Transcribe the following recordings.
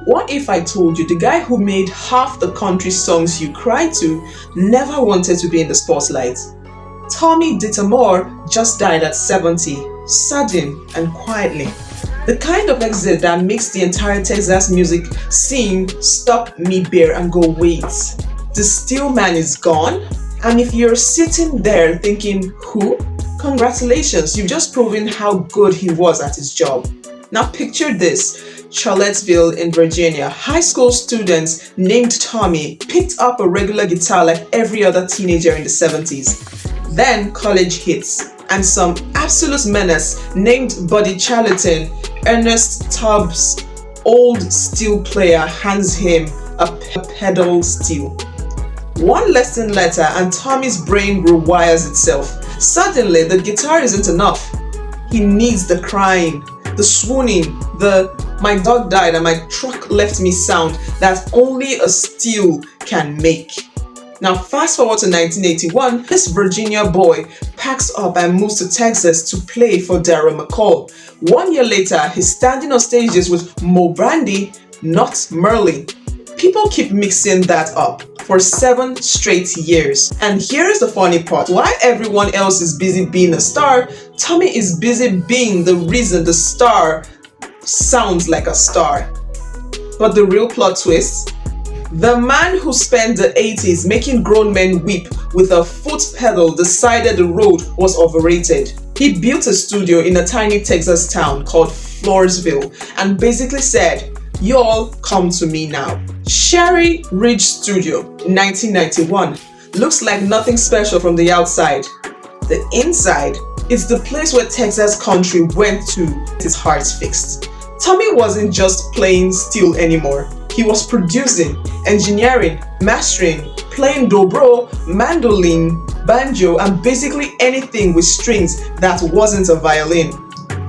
What if I told you the guy who made half the country songs you cry to never wanted to be in the spotlight? Tommy Detamore just died at 70, sudden and quietly. The kind of exit that makes the entire Texas music scene stop mid-bear and go, wait, the Steelman is gone? And if you're sitting there thinking, who? Congratulations, you've just proven how good he was at his job. Now picture this, Charlottesville in Virginia. High school students named Tommy picked up a regular guitar like every other teenager in the 70s. Then college hits, and some absolute menace named Buddy Charlton, Ernest Tubbs' old steel player, hands him a pedal steel. One lesson later and Tommy's brain rewires itself. Suddenly the guitar isn't enough. He needs the crying, the swooning, the my dog died and my truck left me sound that only a steel can make. Now fast forward to 1981, this Virginia boy packs up and moves to Texas to play for Darryl McCall. 1 year later, he's standing on stages with Moe Bandy, not Merle. People keep mixing that up for 7 straight years. And here's the funny part. While everyone else is busy being a star, Tommy is busy being the reason the star sounds like a star. But the real plot twist? The man who spent the 80s making grown men weep with a foot pedal decided the road was overrated. He built a studio in a tiny Texas town called Floresville and basically said, y'all come to me now. Sherry Ridge Studio, 1991. Looks like nothing special from the outside. The inside is the place where Texas country went to get his heart fixed. Tommy wasn't just playing steel anymore. He was producing, engineering, mastering, playing dobro, mandolin, banjo, and basically anything with strings that wasn't a violin.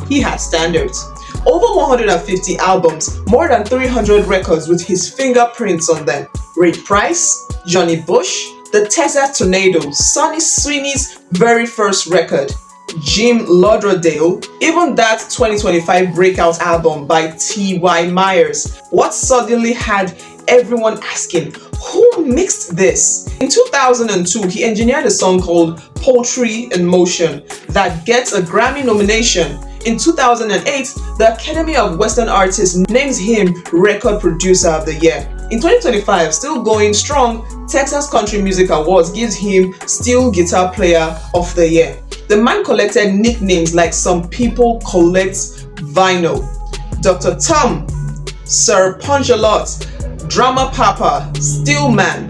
He had standards. Over 150 albums, more than 300 records with his fingerprints on them. Ray Price, Johnny Bush, the Texas Tornadoes, Sonny Sweeney's very first record, Jim Lauderdale, even that 2025 breakout album by T.Y. Myers. What suddenly had everyone asking, who mixed this? In 2002, he engineered a song called Poetry in Motion that gets a Grammy nomination. In 2008, the Academy of Western Artists names him Record Producer of the Year. In 2025, still going strong, Texas Country Music Awards gives him Steel Guitar Player of the Year. The man collected nicknames like some people collect vinyl. Dr. Tom, Sir Punch-a-Lot, Drama Papa, Steelman,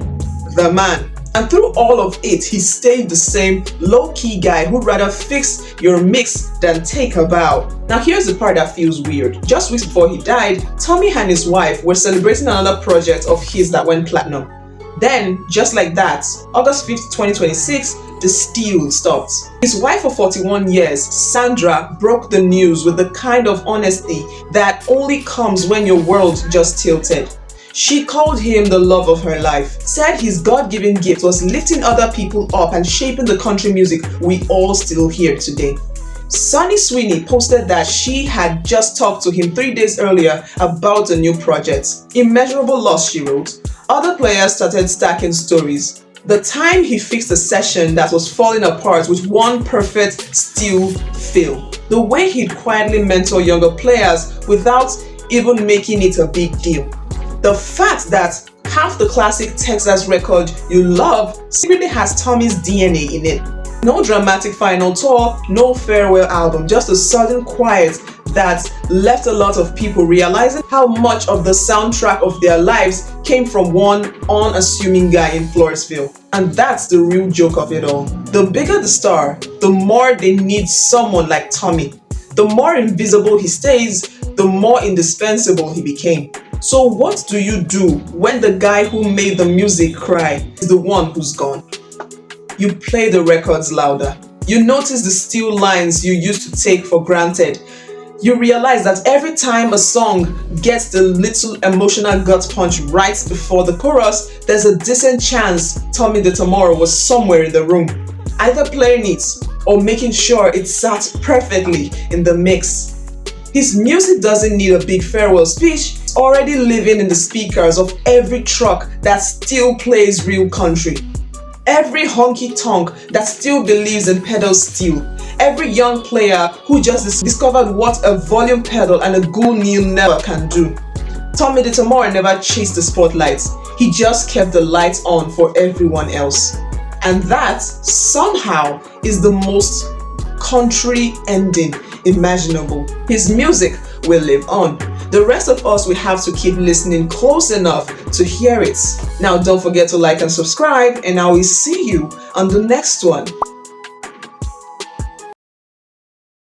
the man. And through all of it, he stayed the same low-key guy who'd rather fix your mix than take a bow. Now here's the part that feels weird. Just weeks before he died, Tommy and his wife were celebrating another project of his that went platinum. Then, just like that, August 5th, 2026, the steel stopped. His wife of 41 years, Sandra, broke the news with the kind of honesty that only comes when your world just tilted. She called him the love of her life, said his God-given gift was lifting other people up and shaping the country music we all still hear today. Sonny Sweeney posted that she had just talked to him 3 days earlier about a new project. Immeasurable loss, she wrote. Other players started stacking stories. The time he fixed a session that was falling apart with one perfect steel fill. The way he'd quietly mentor younger players without even making it a big deal. The fact that half the classic Texas record you love secretly has Tommy's DNA in it. No dramatic final tour, no farewell album, just a sudden quiet that left a lot of people realizing how much of the soundtrack of their lives came from one unassuming guy in Floresville. And that's the real joke of it all. The bigger the star, the more they need someone like Tommy. The more invisible he stays, the more indispensable he became. So what do you do when the guy who made the music cry is the one who's gone? You play the records louder. You notice the steel lines you used to take for granted. You realize that every time a song gets the little emotional gut punch right before the chorus, there's a decent chance Tommy Detamore was somewhere in the room, either playing it or making sure it sat perfectly in the mix. His music doesn't need a big farewell speech already living in the speakers of every truck that still plays real country. Every honky-tonk that still believes in pedal steel. Every young player who just discovered what a volume pedal and a good new never can do. Tommy Detamore never chased the spotlight. He just kept the lights on for everyone else. And that, somehow, is the most country ending imaginable. His music will live on. The rest of us will have to keep listening close enough to hear it. Now don't forget to like and subscribe, and I will see you on the next one.